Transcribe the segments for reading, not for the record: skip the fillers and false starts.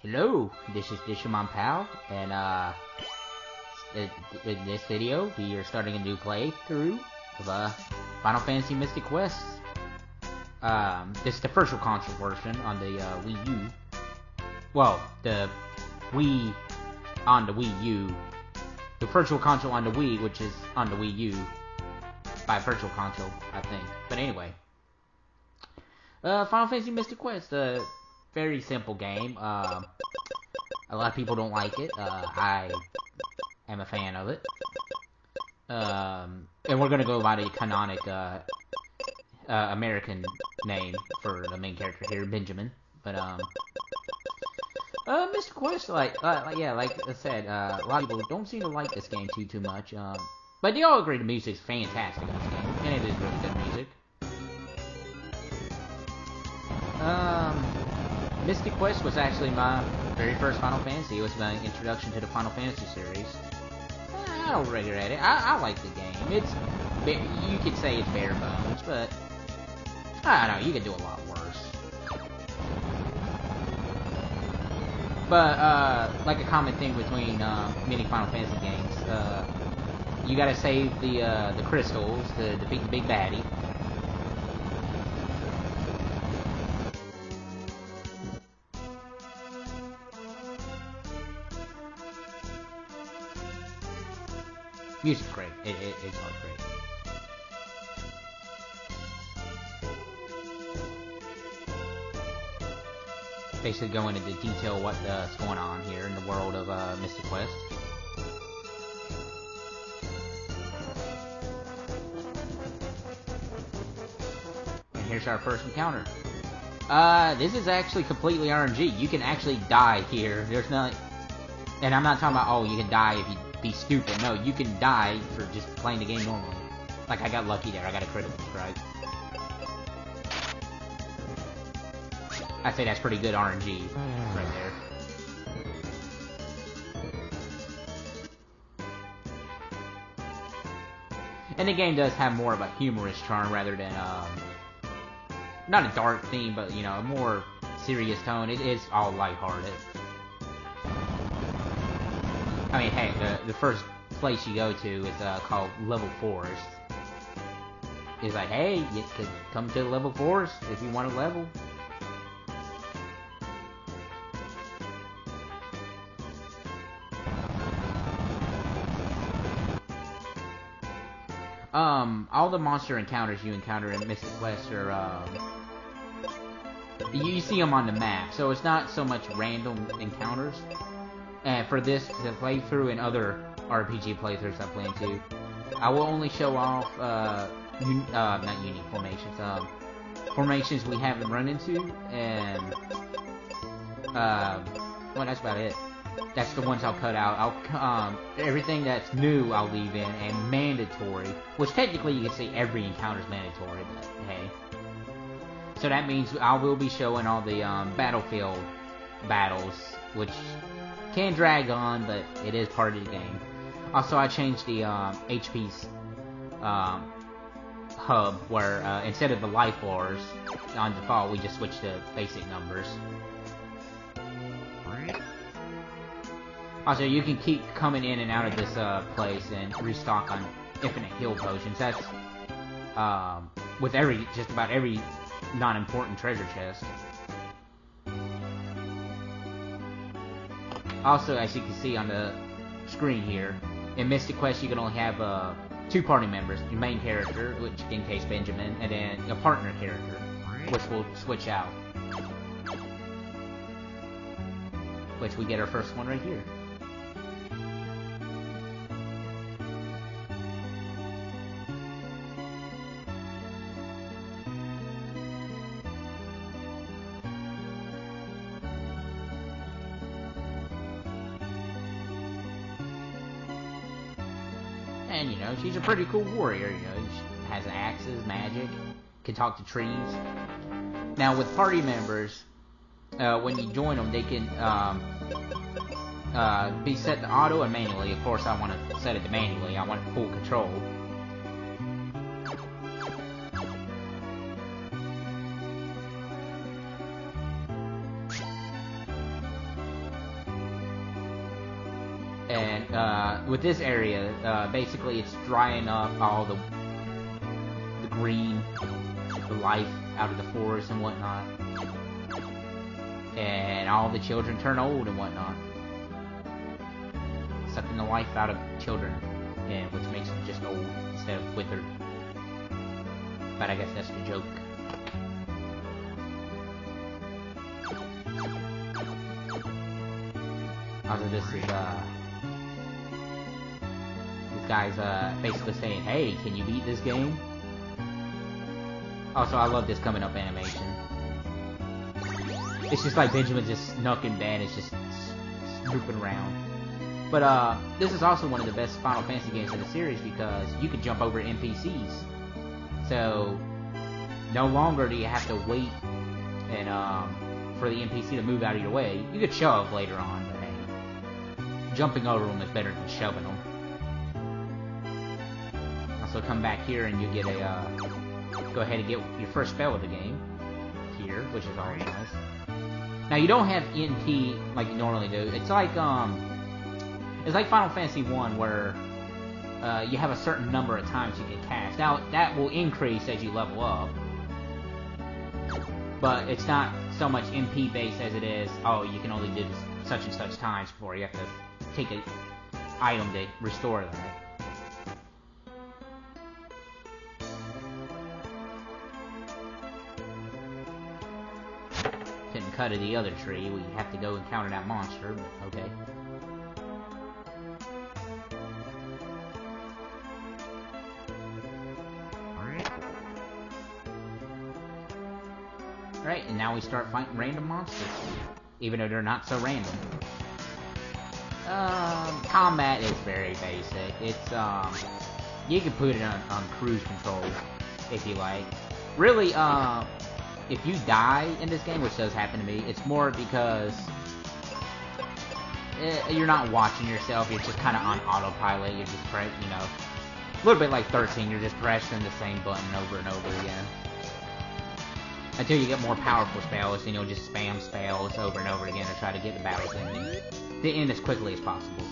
Hello, this is Digimon Pal, and in this video, we are starting a new playthrough of Final Fantasy Mystic Quest. This is the virtual console version on the Wii U. Well, the Wii on the Wii U. The virtual console on the Wii, which is on the Wii U. By virtual console, I think. But anyway. Final Fantasy Mystic Quest, very simple game. A lot of people don't like it. I am a fan of it. And we're gonna go by the canonic American name for the main character here, Benjamin. But Mystic Quest, yeah, like I said, a lot of people don't seem to like this game too much. But they all agree the music's fantastic in this game, and it is really good music. Mystic Quest was actually my very first Final Fantasy. It was my introduction to the Final Fantasy series. I don't regret it. I like the game. You could say it's bare bones, but I don't know. You could do a lot worse. But like a common thing between many Final Fantasy games, you gotta save the crystals to defeat the big baddie. Music's great. It's all great. Basically going into detail what's going on here in the world of Mystic Quest. And here's our first encounter. This is actually completely RNG. You can actually die here. There's not... And I'm not talking about, oh, you can die if you be stupid. No, you can die for just playing the game normally. Like, I got lucky there. I got a critical strike. I'd say that's pretty good RNG right there. And the game does have more of a humorous charm rather than, not a dark theme, but, you know, a more serious tone. It is all lighthearted. I mean, hey, the first place you go to is called Level Forest. It's like, hey, you could come to Level Forest if you want a level. All the monster encounters you encounter in Mystic Quest are, you see them on the map, so it's not so much random encounters. And for this playthrough and other RPG playthroughs I plan to, I will only show off, not unique formations, formations we haven't run into, and, well, that's about it. That's the ones I'll cut out. Everything that's new I'll leave in, and mandatory, which technically you can say every encounter is mandatory, but hey. So that means I will be showing all the, battlefield battles, which can drag on, but it is part of the game. Also, I changed the HP's hub, where instead of the life bars on default, we just switch to basic numbers. Also, you can keep coming in and out of this place and restock on infinite heal potions. That's with just about every non-important treasure chest. Also, as you can see on the screen here, in Mystic Quest you can only have 2 party members, your main character, which in case Benjamin, and then a partner character, which will switch out. Which we get our first one right here. And, you know, she's a pretty cool warrior, you know, she has axes, magic, can talk to trees. Now, with party members, when you join them, they can be set to auto and manually. Of course, I want to set it to manually. I want full control. And with this area, basically it's drying up all the green, the life out of the forest and whatnot. And all the children turn old and whatnot. Sucking the life out of children, and which makes them just old instead of withered. But I guess that's the joke. Also, this guy's basically saying, "Hey, can you beat this game?" Also, I love this coming up animation. It's just like Benjamin just snuck in bed, it's just snooping around. But this is also one of the best Final Fantasy games in the series because you can jump over NPCs. So no longer do you have to wait and for the NPC to move out of your way. You could shove later on, but hey, jumping over them is better than shoving them. Also, come back here and you get a go ahead and get your first spell of the game here, which is always nice. Now you don't have NP like you normally do. It's like Final Fantasy 1 where you have a certain number of times you can cast. Now that will increase as you level up, but it's not so much MP based as it is. Oh, you can only do this such and such times before you have to take an item to restore that. Couldn't cut of the other tree. We have to go encounter that monster. But okay. Alright, and now we start fighting random monsters. Even though they're not so random. Combat is very basic. It's, you can put it on cruise control, if you like. Really, if you die in this game, which does happen to me, it's more because you're not watching yourself, you're just kind of on autopilot, you're just, you know, a little bit like 13, you're just pressing the same button over and over again. Until you get more powerful spells, and you'll just spam spells over and over again to try to get the battles to end as quickly as possible.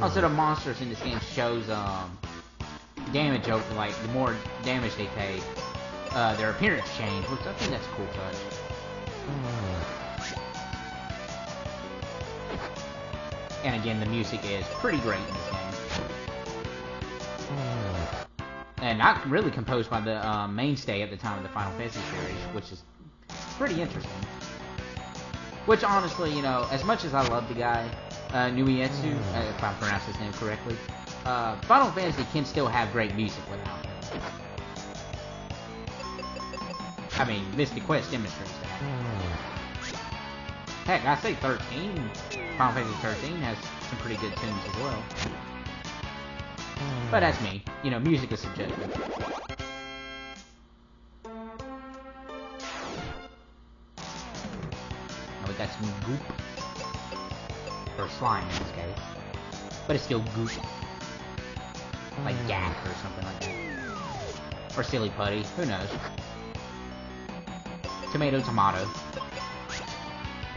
Also, the monsters in this game shows, damage over, like, the more damage they take, their appearance change, which I think that's a cool touch. And again, the music is pretty great in this game. And not really composed by the mainstay at the time of the Final Fantasy series, which is pretty interesting. Which, honestly, you know, as much as I love the guy, Nuietsu, if I pronounce his name correctly, Final Fantasy can still have great music without him. I mean, Mystic Quest demonstrates that. Heck, I say 13. Final Fantasy 13 has some pretty good tunes as well. But that's me. You know, music is subjective. Now we got some goop. Or slime in this case. But it's still goop. Like yak or something like that. Or silly putty. Who knows? Tomato, tomato.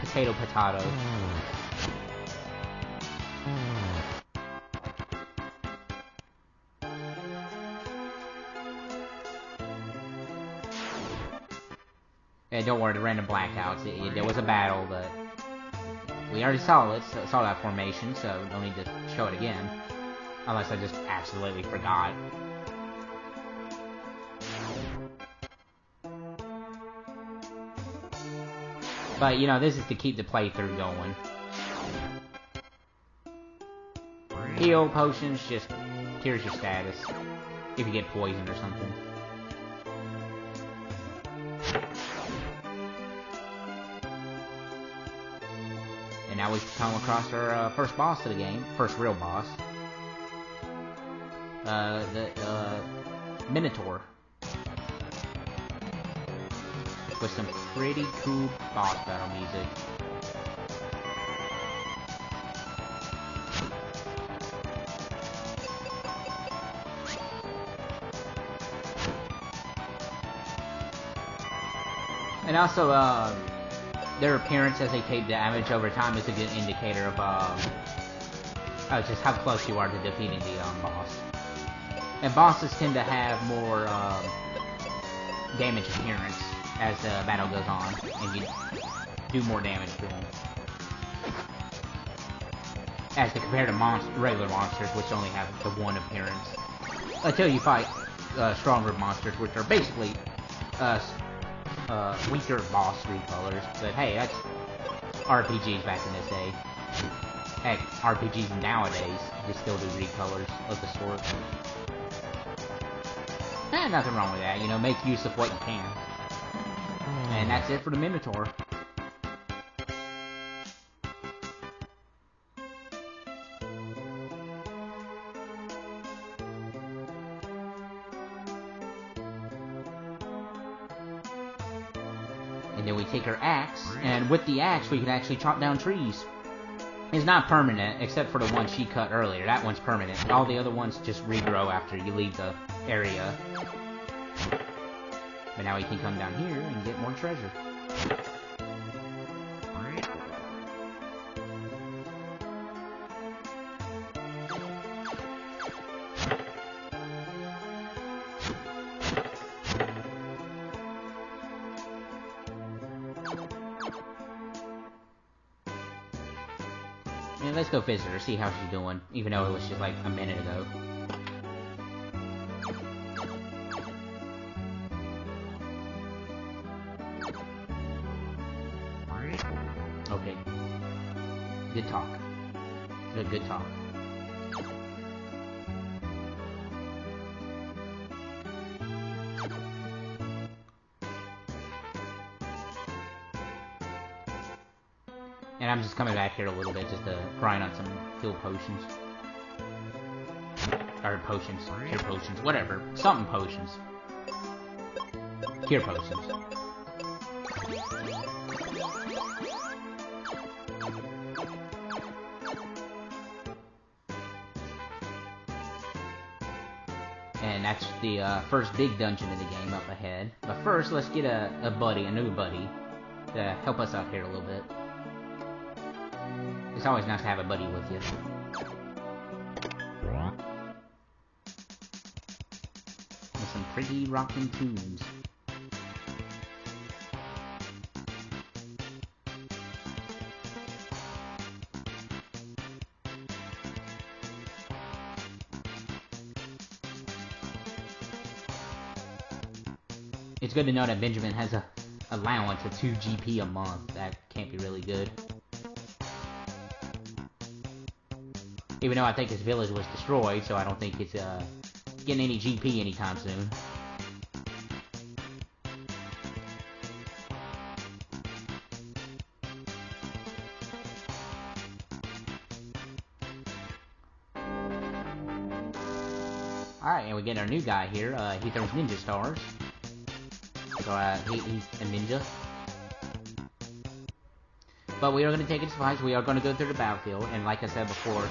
Potato, potato. And don't worry, the random blackouts. There was a battle, but we already saw it. Saw that formation, so don't need to show it again. Unless I just absolutely forgot. But, you know, this is to keep the playthrough going. Heal potions just cures your status. If you get poisoned or something. And now we've come across our first boss of the game. First real boss. The Minotaur. With some pretty cool boss battle music. And also, their appearance as they take damage over time is a good indicator of just how close you are to defeating the boss. And bosses tend to have more damage appearance as the battle goes on, and you do more damage to them. As compared to regular monsters, which only have the one appearance. Until you fight stronger monsters, which are basically weaker boss recolors. But hey, that's RPGs back in this day. Heck, RPGs nowadays just still do recolors of the sort. Nothing wrong with that, you know, make use of what you can. And that's it for the Minotaur. And then we take our axe, and with the axe we can actually chop down trees. It's not permanent, except for the one she cut earlier. That one's permanent. All the other ones just regrow after you leave the area. But now we can come down here and get more treasure. And let's go visit her, see how she's doing, even though it was just like a minute ago. Okay. Good talk. Good talk. And I'm just coming back here a little bit just to grind on some heal potions. Or potions. Cure potions. Whatever. Something potions. Cure potions. And that's the first big dungeon of the game up ahead. But first, let's get a buddy, a new buddy, to help us out here a little bit. It's always nice to have a buddy with you. With some pretty rockin' tunes. It's good to know that Benjamin has a allowance of 2 GP a month. That can't be really good. Even though I think his village was destroyed, so I don't think it's getting any GP anytime soon. Alright, and we get our new guy here. He throws ninja stars. So he's a ninja. But we are going to take it to fights. We are going to go through the battlefield. And like I said before,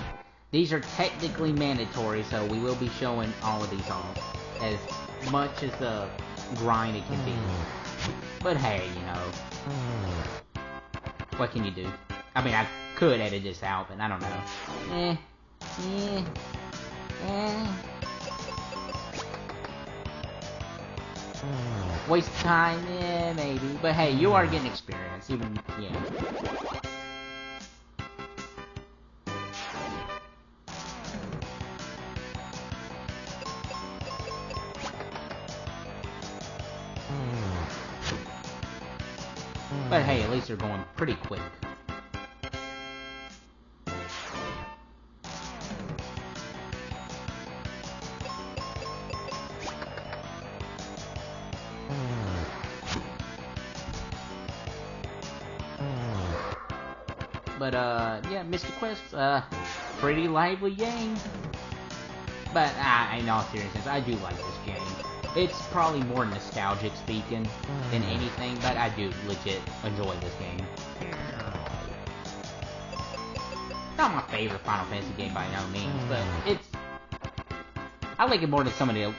these are technically mandatory, so we will be showing all of these off. As much as the grind it can be. But hey, you know. What can you do? I mean, I could edit this out, but I don't know. Waste time? Yeah, maybe. But hey, you are getting experience, even, yeah. But hey, at least they're going pretty quick. But, yeah, Mr. Quest, pretty lively game. But, in all seriousness, I do like this game. It's probably more nostalgic speaking than anything, but I do legit enjoy this game. Not my favorite Final Fantasy game by no means, but it's... I like it more than some of the,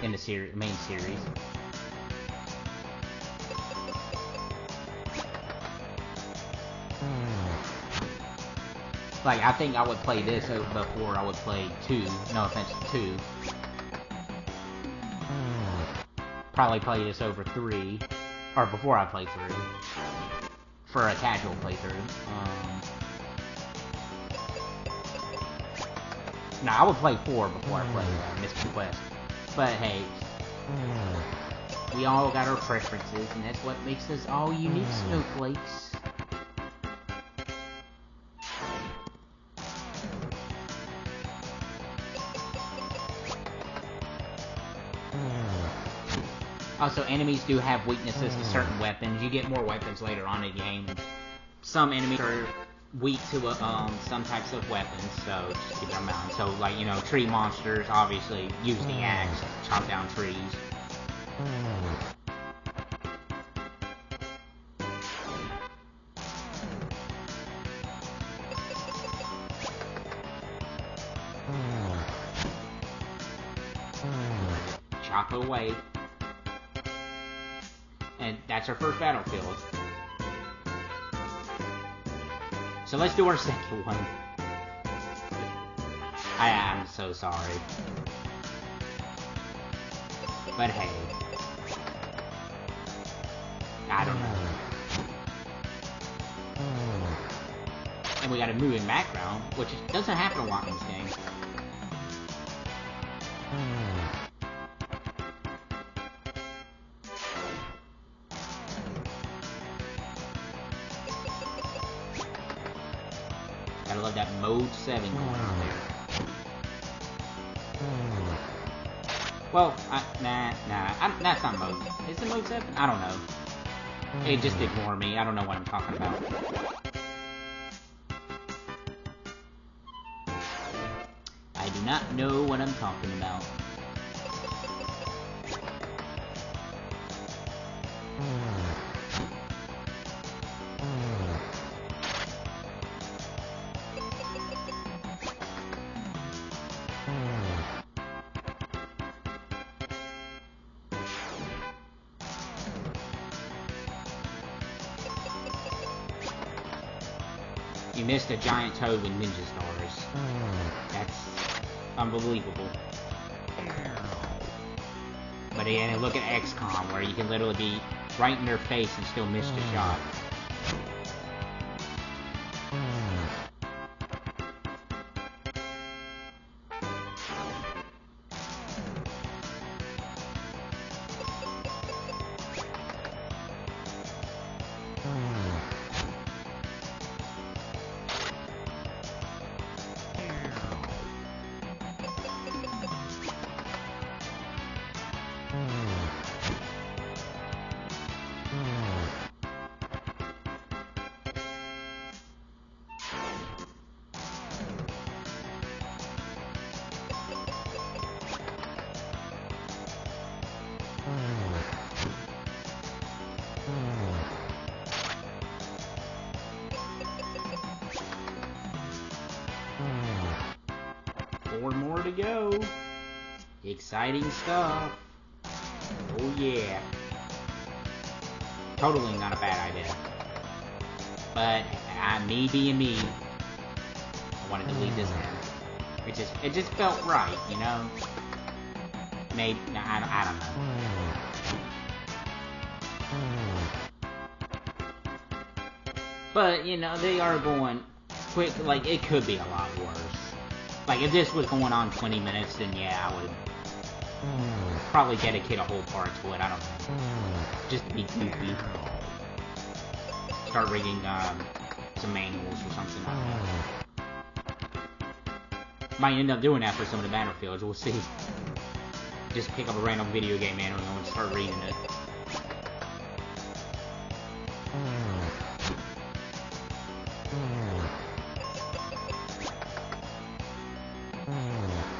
in the main series. Like, I think I would play this before I would play 2. No offense to 2. Probably play this over 3. Or before I play 3. For a casual playthrough. No, I would play 4 before I play Mystical Quest. But hey, we all got our preferences, and that's what makes us all unique snowflakes. Also, enemies do have weaknesses to certain weapons. You get more weapons later on in the game. Some enemies are weak to some types of weapons, so just keep it in mind. So, like, you know, tree monsters obviously use the axe to chop down trees. Chop it away. And that's our first battlefield. So let's do our second one. I am so sorry. But hey. I don't know. And we got a moving background, which doesn't happen a lot in this game. Gotta love that mode 7 going on there. Well, that's not mode. Is it mode 7? I don't know. Hey, just ignore me. I don't know what I'm talking about. I do not know what I'm talking about. You missed a giant toad with ninja stars. That's unbelievable. But again, look at XCOM, where you can literally be right in their face and still miss the shot. Four more to go. Exciting stuff. Oh yeah. Totally not a bad idea. But me being me, I wanted to leave this in. It just felt right, you know. Maybe I don't know. But you know, they are going quick. Like, it could be a lot worse. Like, if this was going on 20 minutes, then yeah, I would probably dedicate a whole part to it. I don't know. Just to be goofy. Start reading some manuals or something. I don't know. Might end up doing that for some of the battlefields. We'll see. Just pick up a random video game manual and start reading it.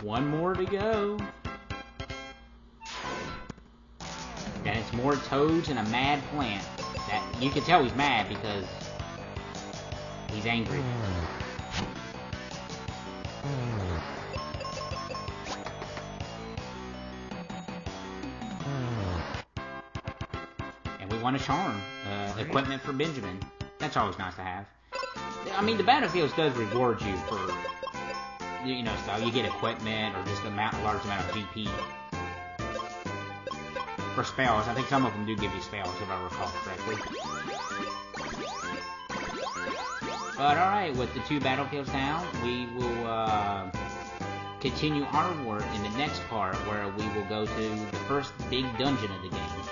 One more to go. And it's more toads and a mad plant. That you can tell he's mad because he's angry. And we want a charm. Equipment for Benjamin. That's always nice to have. I mean, the battlefields does reward you for, you know, stuff. You get equipment or just a large amount of GP. For spells, I think some of them do give you spells, if I recall correctly. But alright, with the 2 battlefields down, we will continue our work in the next part, where we will go to the first big dungeon of the game.